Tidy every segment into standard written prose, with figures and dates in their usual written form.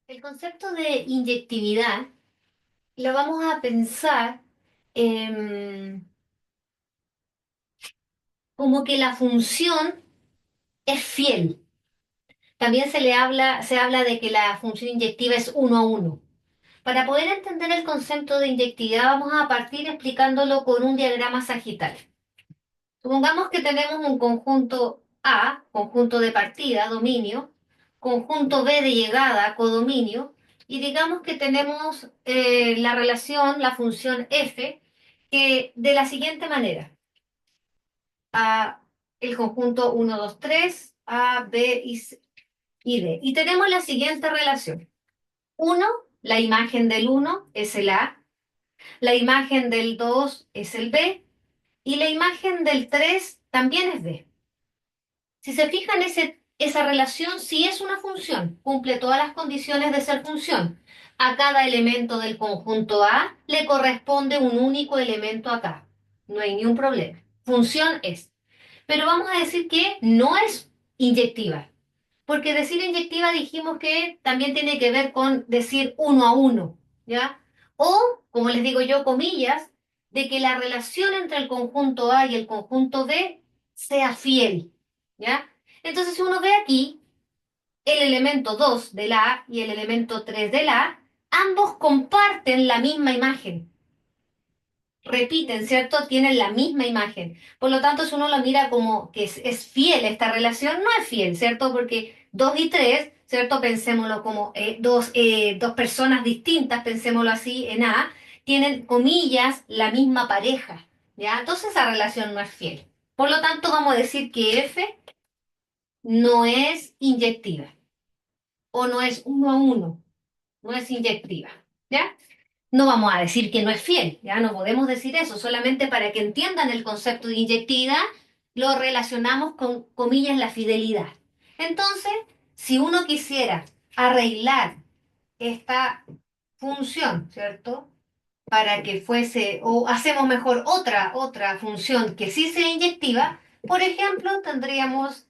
El concepto de inyectividad lo vamos a pensar como que la función es fiel. También se habla de que la función inyectiva es uno a uno. Para poder entender el concepto de inyectividad, vamos a partir explicándolo con un diagrama sagital. Supongamos que tenemos un conjunto A, conjunto de partida, dominio, conjunto B de llegada, codominio, y digamos que tenemos la relación, la función f, que de la siguiente manera. A, el conjunto uno 2 3 A, B y D. Y tenemos la siguiente relación. Uno, la imagen del uno es el A, la imagen del 2 es el B, y la imagen del 3 también es B. Si se fijan, esa relación sí es una función, cumple todas las condiciones de ser función. A cada elemento del conjunto A le corresponde un único elemento acá. No hay ni un problema. Función es. Pero vamos a decir que no es inyectiva, porque decir inyectiva dijimos que también tiene que ver con decir uno a uno, ¿ya? O, como les digo yo, comillas, de que la relación entre el conjunto A y el conjunto B sea fiel, ¿ya? Entonces, si uno ve aquí, el elemento 2 del A y el elemento 3 del A, ambos comparten la misma imagen, repiten, ¿cierto? Tienen la misma imagen. Por lo tanto, si uno lo mira como que es fiel esta relación, no es fiel, ¿cierto? Porque 2 y 3, ¿cierto? Pensémoslo como dos personas distintas, pensémoslo así en A, tienen, comillas, la misma pareja, ¿ya? Entonces esa relación no es fiel. Por lo tanto, vamos a decir que F no es inyectiva o no es uno a uno, no es inyectiva, ¿ya? No vamos a decir que no es fiel, ya no podemos decir eso, solamente para que entiendan el concepto de inyectividad, lo relacionamos con, comillas, la fidelidad. Entonces, si uno quisiera arreglar esta función, ¿cierto? Para que fuese, o hacemos mejor otra función que sí sea inyectiva, por ejemplo, tendríamos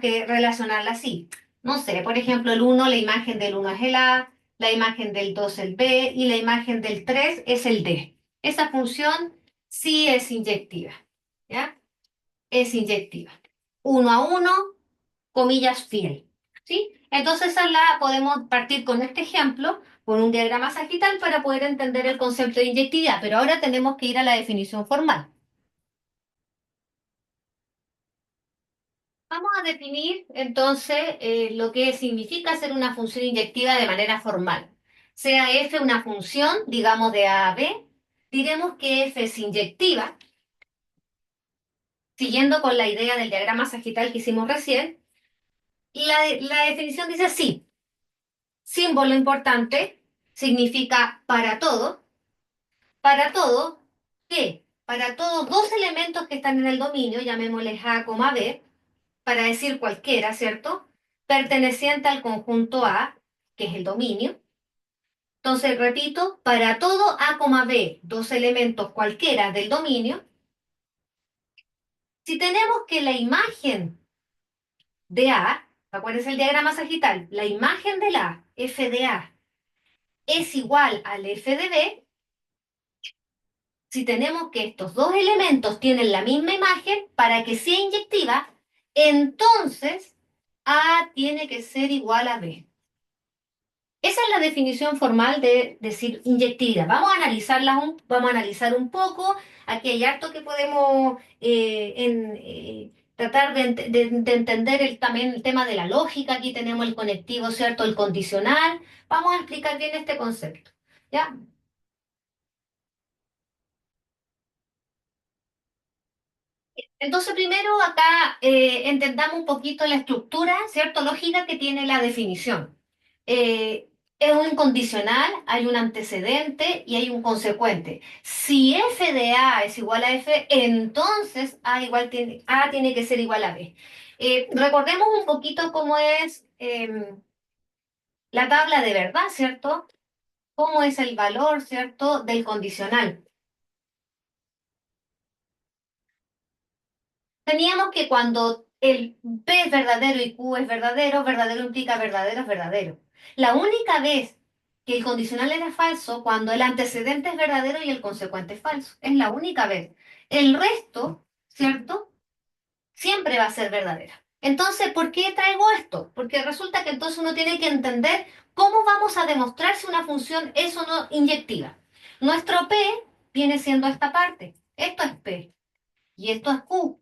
que relacionarla así. No sé, por ejemplo, el uno, la imagen del uno es el A, la imagen del 2 el B y la imagen del 3 es el D. Esa función sí es inyectiva, ¿ya? Es inyectiva. Uno a uno, comillas, fiel, ¿sí? Entonces, esa la podemos partir con este ejemplo, con un diagrama sagital para poder entender el concepto de inyectividad, pero ahora tenemos que ir a la definición formal. Vamos a definir entonces lo que significa ser una función inyectiva de manera formal. Sea f una función, digamos, de A a B, diremos que f es inyectiva, siguiendo con la idea del diagrama sagital que hicimos recién. La definición dice así: símbolo importante significa para todo, ¿qué? Para todos dos elementos que están en el dominio, llamémosles A, B, para decir cualquiera, ¿cierto? Perteneciente al conjunto A, que es el dominio. Entonces, repito, para todo A, B, dos elementos cualquiera del dominio, si tenemos que la imagen de A, acuérdense el diagrama sagital, la imagen del A, f de A, es igual al f de B, si tenemos que estos dos elementos tienen la misma imagen, para que sea inyectiva, entonces A tiene que ser igual a B. Esa es la definición formal de decir inyectiva. Vamos a analizar un poco. Aquí hay harto que podemos tratar de entender también el tema de la lógica. Aquí tenemos el conectivo, ¿cierto? El condicional. Vamos a explicar bien este concepto. ¿Ya? Entonces, primero acá entendamos un poquito la estructura, ¿cierto? Lógica que tiene la definición. Es un condicional, hay un antecedente y hay un consecuente. Si f de A es igual a f, entonces A tiene que ser igual a B. Recordemos un poquito cómo es la tabla de verdad, ¿cierto? Cómo es el valor, ¿cierto? Del condicional. Teníamos que cuando el P es verdadero y Q es verdadero, verdadero implica verdadero es verdadero. La única vez que el condicional era falso cuando el antecedente es verdadero y el consecuente es falso. Es la única vez. El resto, ¿cierto? Siempre va a ser verdadera. Entonces, ¿por qué traigo esto? Porque resulta que entonces uno tiene que entender cómo vamos a demostrar si una función es o no inyectiva. Nuestro P viene siendo esta parte. Esto es P y esto es Q.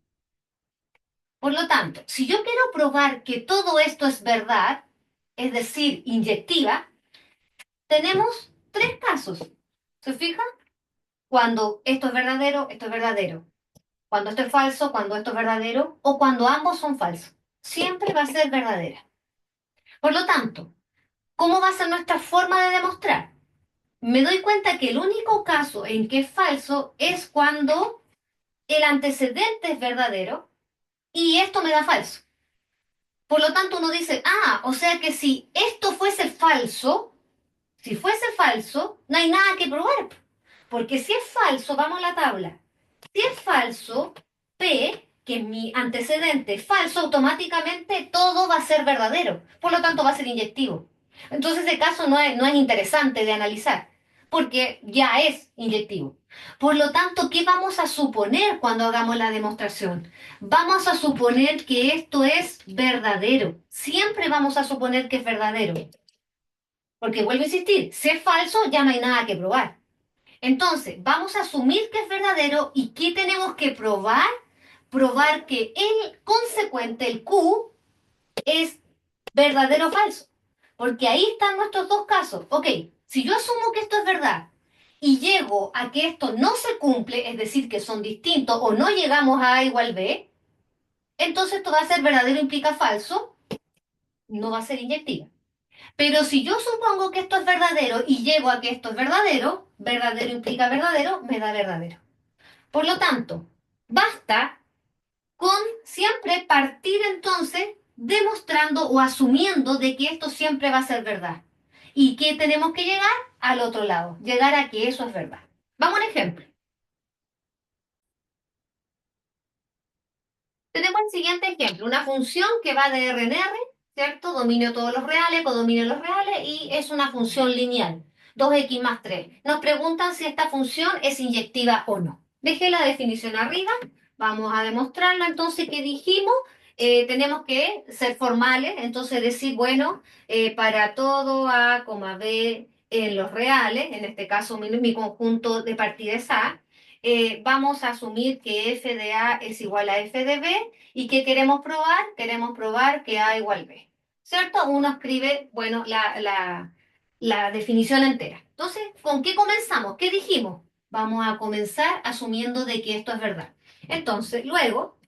Por lo tanto, si yo quiero probar que todo esto es verdad, es decir, inyectiva, tenemos tres casos. ¿Se fijan? Cuando esto es verdadero, esto es verdadero. Cuando esto es falso, cuando esto es verdadero o cuando ambos son falsos. Siempre va a ser verdadera. Por lo tanto, ¿cómo va a ser nuestra forma de demostrar? Me doy cuenta que el único caso en que es falso es cuando el antecedente es verdadero y esto me da falso. Por lo tanto, uno dice, o sea que si esto fuese falso, si fuese falso, no hay nada que probar. Porque si es falso, vamos a la tabla. Si es falso, P, que es mi antecedente, es falso, automáticamente todo va a ser verdadero. Por lo tanto, va a ser inyectivo. Entonces, ese caso no es interesante de analizar, porque ya es inyectivo. Por lo tanto, ¿qué vamos a suponer cuando hagamos la demostración? Vamos a suponer que esto es verdadero. Siempre vamos a suponer que es verdadero. Porque vuelvo a insistir, si es falso, ya no hay nada que probar. Entonces, vamos a asumir que es verdadero y ¿qué tenemos que probar? Probar que el consecuente, el Q, es verdadero o falso. Porque ahí están nuestros dos casos. Ok, si yo asumo que esto es verdad y llego a que esto no se cumple, es decir, que son distintos o no llegamos a A igual B, entonces esto va a ser verdadero implica falso, no va a ser inyectiva. Pero si yo supongo que esto es verdadero y llego a que esto es verdadero, verdadero implica verdadero, me da verdadero. Por lo tanto, basta con siempre partir entonces demostrando o asumiendo de que esto siempre va a ser verdad. ¿Y que tenemos que llegar? Al otro lado, llegar a que eso es verdad. Vamos a un ejemplo. Tenemos el siguiente ejemplo, una función que va de R en R, ¿cierto? Dominio todos los reales, codominio los reales y es una función lineal, 2x más 3. Nos preguntan si esta función es inyectiva o no. Dejé la definición arriba, vamos a demostrarla entonces que dijimos, tenemos que ser formales, entonces decir, bueno, para todo A, B en los reales, en este caso mi conjunto de partida es A, vamos a asumir que f de A es igual a f de B. ¿Y qué queremos probar? Queremos probar que A igual B. ¿Cierto? Uno escribe, bueno, la definición entera. Entonces, ¿con qué comenzamos? ¿Qué dijimos? Vamos a comenzar asumiendo de que esto es verdad. Entonces, luego,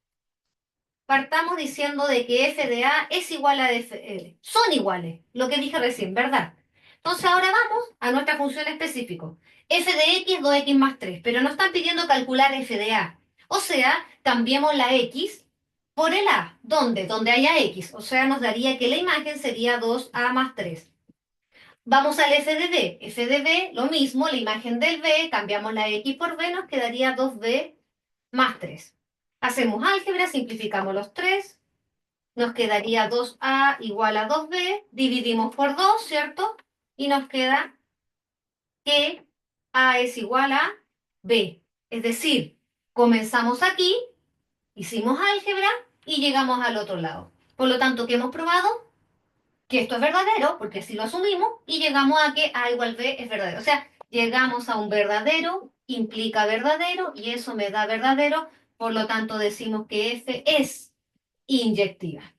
partamos diciendo de que f de A es igual a f de B. Son iguales, lo que dije recién, ¿verdad? Entonces, ahora vamos a nuestra función específica. F de x, 2x más 3, pero nos están pidiendo calcular f de A. O sea, cambiemos la x por el A. ¿Dónde? Donde haya x. O sea, nos daría que la imagen sería 2a más 3. Vamos al f de b. F de b, lo mismo, la imagen del b, cambiamos la x por b, nos quedaría 2b más 3. Hacemos álgebra, simplificamos los 3, nos quedaría 2a igual a 2b, dividimos por 2, ¿cierto? Y nos queda que a es igual a b. Es decir, comenzamos aquí, hicimos álgebra y llegamos al otro lado. Por lo tanto, ¿qué hemos probado? Que esto es verdadero, porque así lo asumimos, y llegamos a que A igual B es verdadero. O sea, llegamos a un verdadero, implica verdadero, y eso me da verdadero, por lo tanto decimos que F es inyectiva.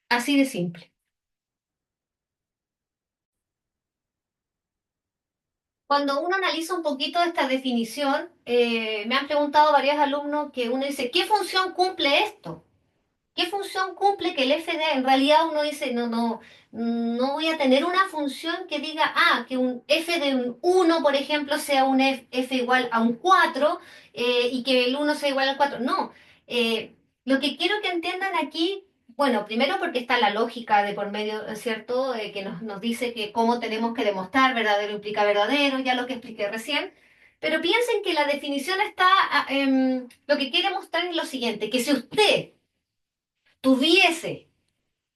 Así de simple. Cuando uno analiza un poquito esta definición, me han preguntado varios alumnos que uno dice, ¿qué función cumple esto? ¿Qué función cumple que el FD? En realidad uno dice, no voy a tener una función que diga, que un f de un 1, por ejemplo, sea un f igual a un 4 y que el uno sea igual al 4. No, lo que quiero que entiendan aquí, bueno, primero porque está la lógica de por medio, ¿cierto? Que nos dice que cómo tenemos que demostrar verdadero implica verdadero, ya lo que expliqué recién. Pero piensen que la definición está, lo que quiere mostrar es lo siguiente, que si usted tuviese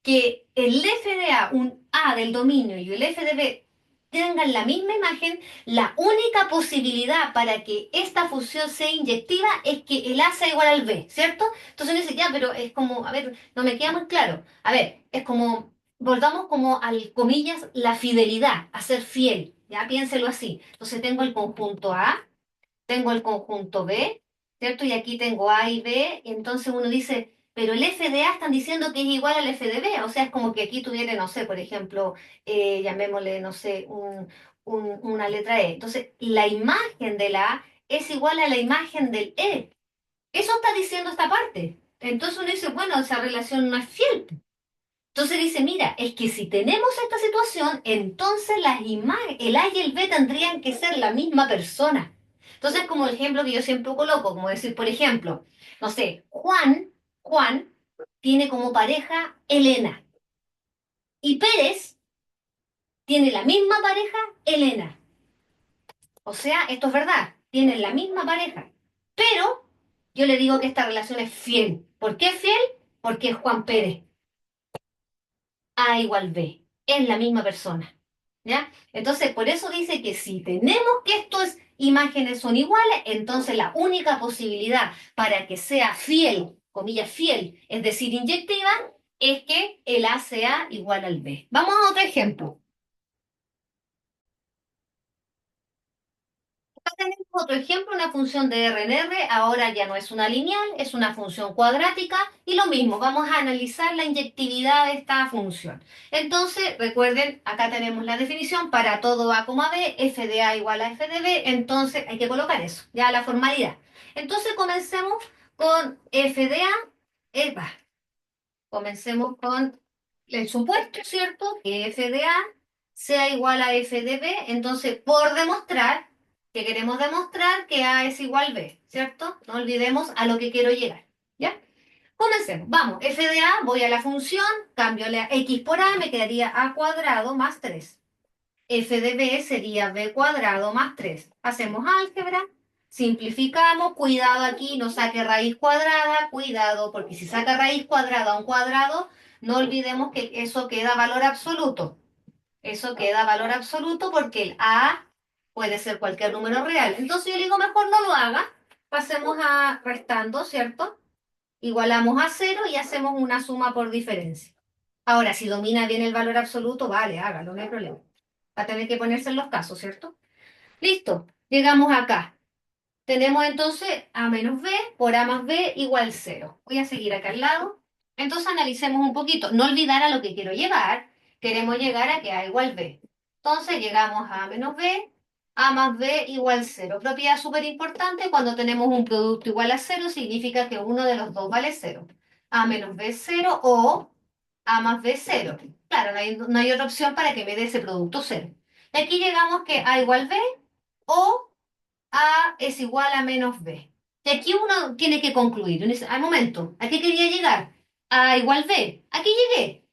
que el FDA, un A del dominio y el FDB tengan la misma imagen, la única posibilidad para que esta función sea inyectiva es que el A sea igual al B, ¿cierto? Entonces uno dice, ya, pero es como, a ver, no me queda muy claro. A ver, es como, volvamos como al, comillas, la fidelidad, a ser fiel, ya, piénselo así. Entonces tengo el conjunto A, tengo el conjunto B, ¿cierto? Y aquí tengo A y B, entonces uno dice, pero el FDA están diciendo que es igual al FDB, o sea, es como que aquí tuviera, no sé, por ejemplo, llamémosle, no sé, una letra E. Entonces, la imagen de la A es igual a la imagen del E. Eso está diciendo esta parte. Entonces uno dice, bueno, esa relación no es fiel. Entonces dice, mira, es que si tenemos esta situación, entonces el A y el B tendrían que ser la misma persona. Entonces, como el ejemplo que yo siempre coloco, como decir, por ejemplo, no sé, Juan tiene como pareja Elena y Pérez tiene la misma pareja Elena. O sea, esto es verdad, tienen la misma pareja. Pero yo le digo que esta relación es fiel. ¿Por qué es fiel? Porque es Juan Pérez. A igual B. Es la misma persona. ¿Ya? Entonces, por eso dice que si tenemos que estas imágenes son iguales, entonces la única posibilidad para que sea fiel, comillas fiel, es decir, inyectiva, es que el A sea igual al B. Vamos a otro ejemplo. Acá tenemos otro ejemplo, una función de RNR, ahora ya no es una lineal, es una función cuadrática y lo mismo, vamos a analizar la inyectividad de esta función. Entonces, recuerden, acá tenemos la definición para todo A, B, f de A igual a f de B, entonces hay que colocar eso, ya la formalidad. Entonces, comencemos con f de A, epa, comencemos con el supuesto, ¿cierto? Que f de A sea igual a f de B. Entonces, por demostrar, que queremos demostrar que A es igual B, ¿cierto? No olvidemos a lo que quiero llegar. ¿Ya? Comencemos. Vamos, f de A, voy a la función, cambio la x por A, me quedaría A cuadrado más 3. F de B sería B cuadrado más 3. Hacemos álgebra, simplificamos, cuidado aquí, no saque raíz cuadrada, cuidado, porque si saca raíz cuadrada a un cuadrado, no olvidemos que eso queda valor absoluto. Eso queda valor absoluto porque el A puede ser cualquier número real. Entonces yo digo, mejor no lo haga, pasemos a restando, ¿cierto? Igualamos a cero y hacemos una suma por diferencia. Ahora, si domina bien el valor absoluto, vale, hágalo, no hay problema. Va a tener que ponerse en los casos, ¿cierto? Listo, llegamos acá. Tenemos entonces A menos B por A más B igual cero. Voy a seguir acá al lado. Entonces analicemos un poquito. No olvidar a lo que quiero llegar. Queremos llegar a que A igual B. Entonces llegamos a A menos B, A más B igual cero. Propiedad súper importante, cuando tenemos un producto igual a cero, significa que uno de los dos vale cero. A menos B es cero o A más B es cero. Claro, no hay otra opción para que me dé ese producto cero. Y aquí llegamos que A igual B o A es igual a menos B. Y aquí uno tiene que concluir. Uno dice, al momento, ¿a qué quería llegar? A igual B. Aquí llegué.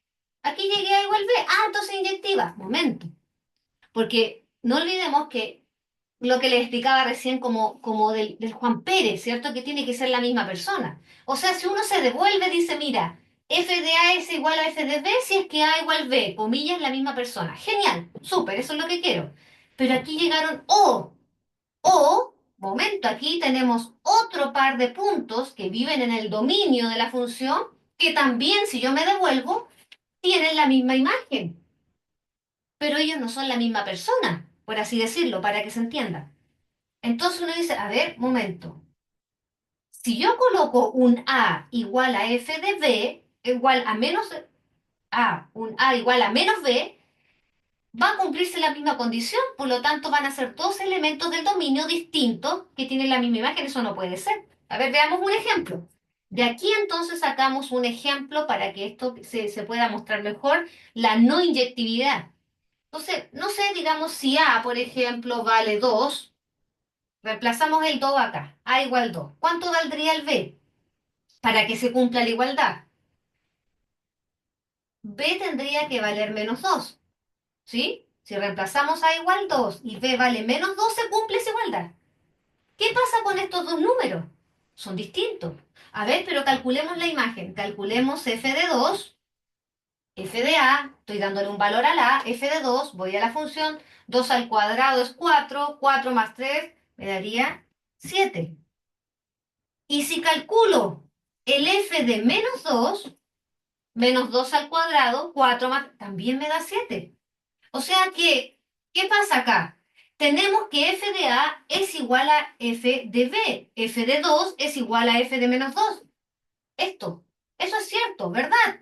Aquí llegué a igual B. Ah, entonces inyectiva. Momento. Porque no olvidemos que lo que les explicaba recién como del Juan Pérez, ¿cierto? Que tiene que ser la misma persona. O sea, si uno se devuelve, dice, mira, f de A es igual a f de B si es que A igual B, comillas, la misma persona. Genial, súper, eso es lo que quiero. Pero aquí llegaron o, momento, aquí tenemos otro par de puntos que viven en el dominio de la función, que también, si yo me devuelvo, tienen la misma imagen, pero ellos no son la misma persona, por así decirlo, para que se entienda. Entonces uno dice, a ver, momento, si yo coloco un A igual a f de B, igual a menos A, un A igual a menos B, va a cumplirse la misma condición, por lo tanto van a ser dos elementos del dominio distintos que tienen la misma imagen, eso no puede ser. A ver, veamos un ejemplo. De aquí entonces sacamos un ejemplo para que esto se pueda mostrar mejor, la no inyectividad. Entonces, no sé, digamos, si A, por ejemplo, vale 2, reemplazamos el 2 acá, A igual 2. ¿Cuánto valdría el B para que se cumpla la igualdad? B tendría que valer menos 2. ¿Sí? Si reemplazamos A igual 2 y B vale menos 2, se cumple esa igualdad. ¿Qué pasa con estos dos números? Son distintos. A ver, pero calculemos la imagen. Calculemos f de 2, f de a, estoy dándole un valor a la a, f de 2, voy a la función, 2 al cuadrado es 4, 4 más 3 me daría 7. Y si calculo el f de menos 2 al cuadrado, 4 más, también me da 7. O sea que, ¿qué pasa acá? Tenemos que f de a es igual a f de b, f de 2 es igual a f de menos 2. Esto, eso es cierto, ¿verdad?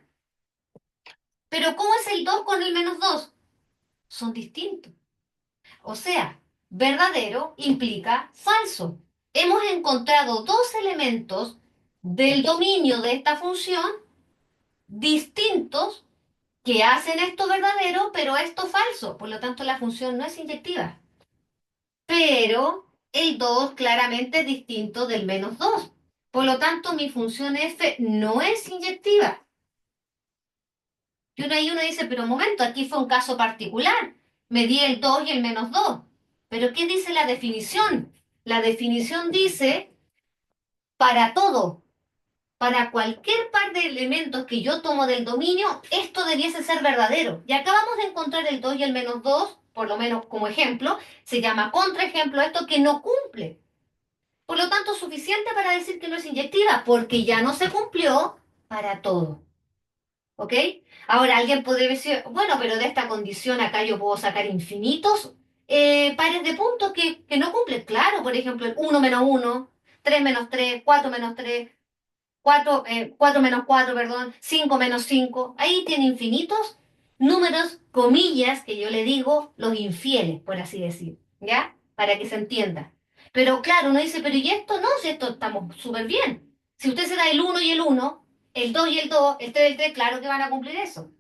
Pero ¿cómo es el 2 con el menos 2? Son distintos. O sea, verdadero implica falso. Hemos encontrado dos elementos del dominio de esta función distintos que hacen esto verdadero, pero esto falso. Por lo tanto, la función no es inyectiva. Pero el 2 claramente es distinto del menos 2. Por lo tanto, mi función f no es inyectiva. Y uno dice, pero un momento, aquí fue un caso particular. Me di el 2 y el menos 2. Pero ¿qué dice la definición? La definición dice, para todo, para cualquier par de elementos que yo tomo del dominio, esto debiese ser verdadero. Y acabamos de encontrar el 2 y el menos 2, por lo menos como ejemplo, se llama contraejemplo esto que no cumple. Por lo tanto, suficiente para decir que no es inyectiva, porque ya no se cumplió para todo. ¿Ok? Ahora alguien podría decir, bueno, pero de esta condición acá yo puedo sacar infinitos pares de puntos que no cumplen. Claro, por ejemplo, el 1 menos 1, 3 menos 3, 4 menos 3, 4 menos 4, perdón, 5 menos 5. Ahí tiene infinitos números, comillas, que yo le digo los infieles, por así decir, ¿ya? Para que se entienda. Pero claro, uno dice, pero ¿y esto? No, si esto estamos súper bien. Si usted se da el 1 y el 1, el 2 y el 2, el 3 y el 3, claro que van a cumplir eso.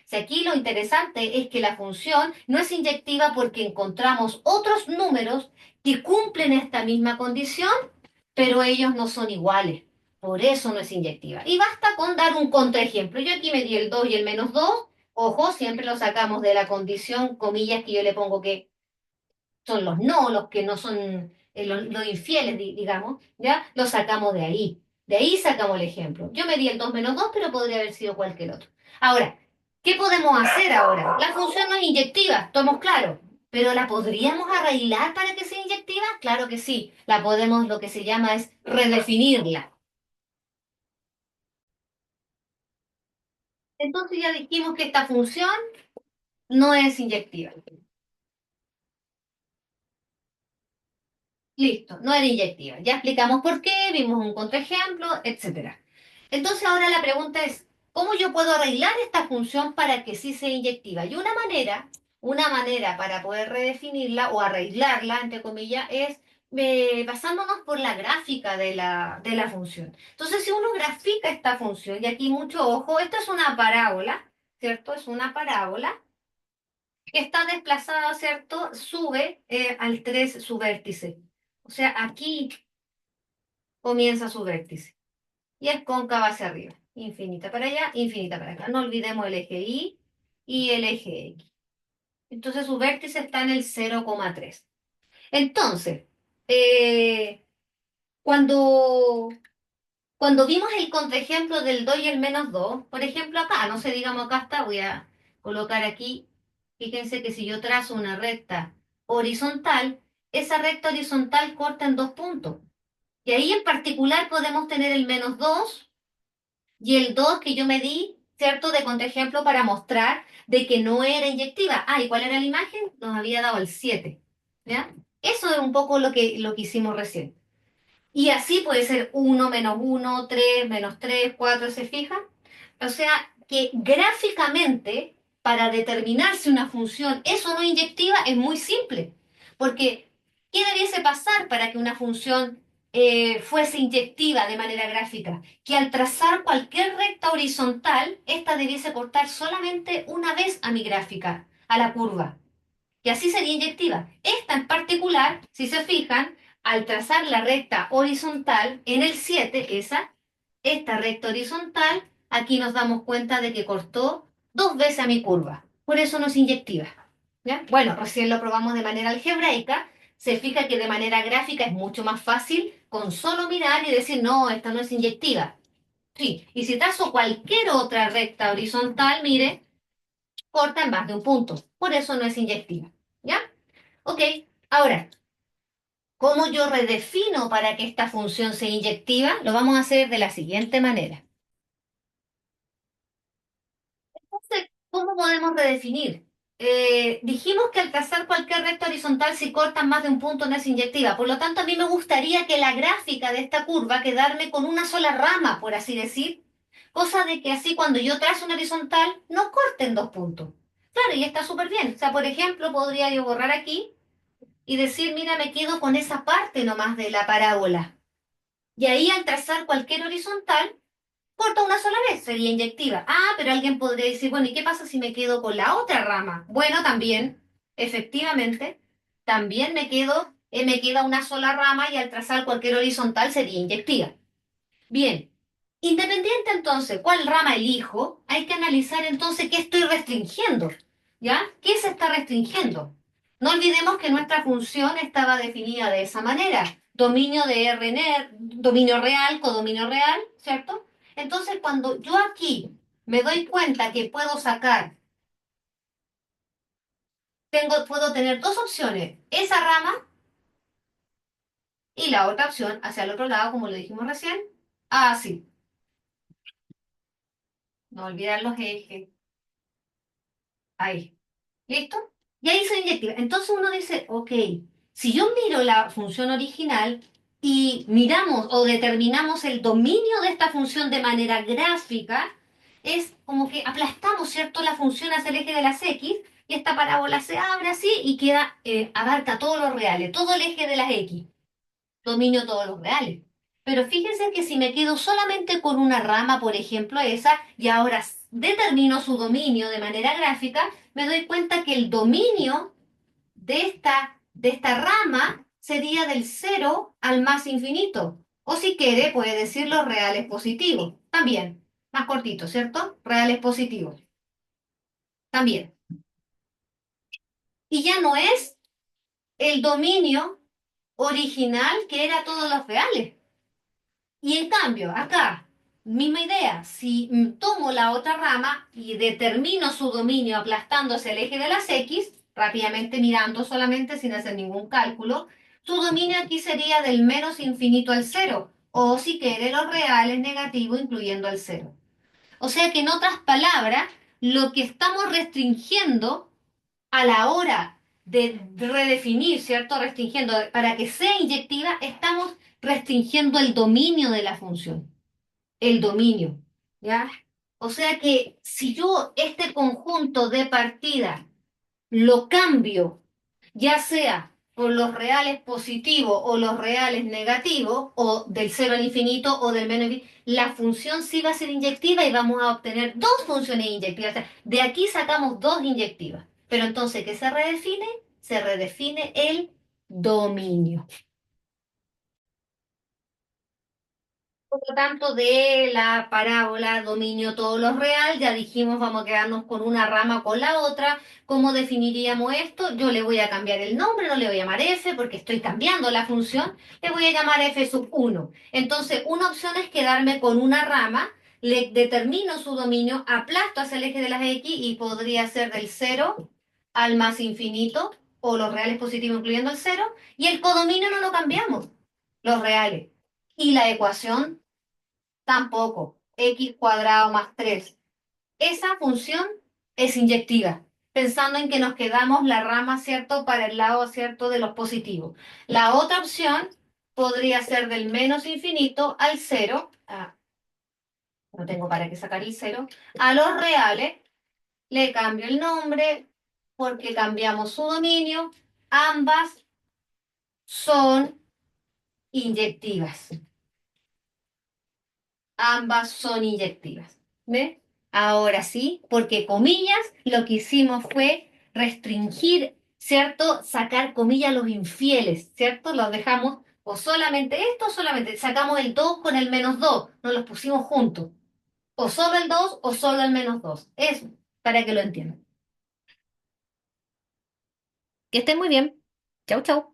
Si aquí lo interesante es que la función no es inyectiva porque encontramos otros números que cumplen esta misma condición, pero ellos no son iguales. Por eso no es inyectiva. Y basta con dar un contraejemplo. Yo aquí me di el 2 y el menos 2. Ojo, siempre lo sacamos de la condición, comillas, que yo le pongo que son los no, los que no son los infieles, digamos, ¿ya? Los sacamos de ahí. De ahí sacamos el ejemplo. Yo me di el 2 menos 2, pero podría haber sido cualquier otro. Ahora, ¿qué podemos hacer ahora? La función no es inyectiva, estamos claros. ¿Pero la podríamos arreglar para que sea inyectiva? Claro que sí. La podemos, lo que se llama es redefinirla. Entonces ya dijimos que esta función no es inyectiva. Listo, no era inyectiva. Ya explicamos por qué, vimos un contraejemplo, etcétera. Entonces ahora la pregunta es, ¿cómo yo puedo arreglar esta función para que sí sea inyectiva? Y una manera para poder redefinirla o arreglarla, entre comillas, es basándonos por la gráfica de la función. Entonces, si uno grafica esta función, y aquí mucho ojo, esta es una parábola, ¿cierto? Es una parábola que está desplazada, ¿cierto? Sube al 3 su vértice. O sea, aquí comienza su vértice y es cóncava hacia arriba. Infinita para allá, infinita para acá. No olvidemos el eje Y y el eje X. Entonces su vértice está en el 0,3. Entonces, eh, cuando, cuando vimos el contraejemplo del 2 y el menos 2, por ejemplo acá, no sé, digamos acá está, voy a colocar aquí, fíjense que si yo trazo una recta horizontal, esa recta horizontal corta en dos puntos. Y ahí en particular podemos tener el menos 2 y el 2 que yo me di, ¿cierto? De contraejemplo para mostrar de que no era inyectiva. Ah, ¿y cuál era la imagen? Nos había dado el 7, ¿ya? Eso es un poco lo que hicimos recién. Y así puede ser 1 menos 1, 3 menos 3, 4, ¿se fijan? O sea, que gráficamente, para determinar si una función es o no inyectiva, es muy simple. Porque, ¿qué debiese pasar para que una función fuese inyectiva de manera gráfica? Que al trazar cualquier recta horizontal, esta debiese cortar solamente una vez a mi gráfica, a la curva. Y así sería inyectiva. Esta en particular, si se fijan, al trazar la recta horizontal en el 7, esta recta horizontal, aquí nos damos cuenta de que cortó dos veces a mi curva. Por eso no es inyectiva. ¿Ya? Bueno, recién lo probamos de manera algebraica. Se fija que de manera gráfica es mucho más fácil con solo mirar y decir, no, esta no es inyectiva. Sí, y si trazo cualquier otra recta horizontal, mire, corta en más de un punto. Por eso no es inyectiva. ¿Ya? Ok, ahora, ¿cómo yo redefino para que esta función sea inyectiva? Lo vamos a hacer de la siguiente manera. Entonces, ¿cómo podemos redefinir? Dijimos que al trazar cualquier recta horizontal, si cortan más de un punto, no es inyectiva. Por lo tanto, a mí me gustaría que la gráfica de esta curva quedarme con una sola rama, por así decir. Cosa de que así cuando yo trazo una horizontal, no corten dos puntos. Claro, y está súper bien. O sea, por ejemplo, podría yo borrar aquí y decir, mira, me quedo con esa parte nomás de la parábola. Y ahí al trazar cualquier horizontal, corta una sola vez, sería inyectiva. Ah, pero alguien podría decir, bueno, ¿y qué pasa si me quedo con la otra rama? Bueno, también, efectivamente, también me queda una sola rama y al trazar cualquier horizontal sería inyectiva. Bien, independiente entonces cuál rama elijo, hay que analizar entonces qué estoy restringiendo, ¿ya? ¿Qué se está restringiendo? No olvidemos que nuestra función estaba definida de esa manera, dominio de RNR, dominio real, codominio real, ¿cierto? Entonces, cuando yo aquí me doy cuenta que puedo sacar, puedo tener dos opciones, esa rama y la otra opción hacia el otro lado, como lo dijimos recién, así, no olvidar los ejes, ahí. ¿Listo? Y ahí se inyectiva. Entonces uno dice, ok, si yo miro la función original y miramos o determinamos el dominio de esta función de manera gráfica, es como que aplastamos, ¿cierto?, la función hacia el eje de las X y esta parábola se abre así y queda, abarca todos los reales, todo el eje de las X dominio todos los reales. Pero fíjense que si me quedo solamente con una rama, por ejemplo esa, y ahora determino su dominio de manera gráfica, me doy cuenta que el dominio de esta rama sería del cero al más infinito. O si quiere, puede decir los reales positivos. También, más cortito, ¿cierto? Reales positivos. También. Y ya no es el dominio original que era todos los reales. Y en cambio, acá, misma idea, si tomo la otra rama y determino su dominio aplastándose el eje de las X, rápidamente mirando solamente sin hacer ningún cálculo, su dominio aquí sería del menos infinito al cero, o si quiere los reales negativos incluyendo el cero. O sea que en otras palabras, lo que estamos restringiendo a la hora de redefinir, ¿cierto? Restringiendo, para que sea inyectiva, estamos restringiendo el dominio de la función, el dominio, ¿ya? O sea que si yo este conjunto de partida lo cambio, ya sea por los reales positivos o los reales negativos, o del cero al infinito o del menos infinito, la función sí va a ser inyectiva y vamos a obtener dos funciones inyectivas. O sea, de aquí sacamos dos inyectivas. Pero entonces, ¿qué se redefine? Se redefine el dominio. Por lo tanto, de la parábola dominio todos los real, ya dijimos vamos a quedarnos con una rama o con la otra. ¿Cómo definiríamos esto? Yo le voy a cambiar el nombre, no le voy a llamar f porque estoy cambiando la función, le voy a llamar f sub 1. Entonces, una opción es quedarme con una rama, le determino su dominio, aplasto hacia el eje de las x y podría ser del cero al más infinito o los reales positivos incluyendo el cero, y el codominio no lo cambiamos, los reales. Y la ecuación tampoco. X cuadrado más 3. Esa función es inyectiva, pensando en que nos quedamos la rama, ¿cierto?, para el lado, ¿cierto?, de los positivos. La otra opción podría ser del menos infinito al cero. No tengo para qué sacar el cero. A los reales le cambio el nombre porque cambiamos su dominio. Ambas son inyectivas. Ambas son inyectivas. ¿Ve? Ahora sí, porque comillas, lo que hicimos fue restringir, ¿cierto? Sacar comillas a los infieles, ¿cierto? Los dejamos o solamente esto, o solamente sacamos el 2 con el menos 2, nos los pusimos juntos. O solo el 2 o solo el menos 2. Eso, para que lo entiendan. Que estén muy bien. Chau, chau.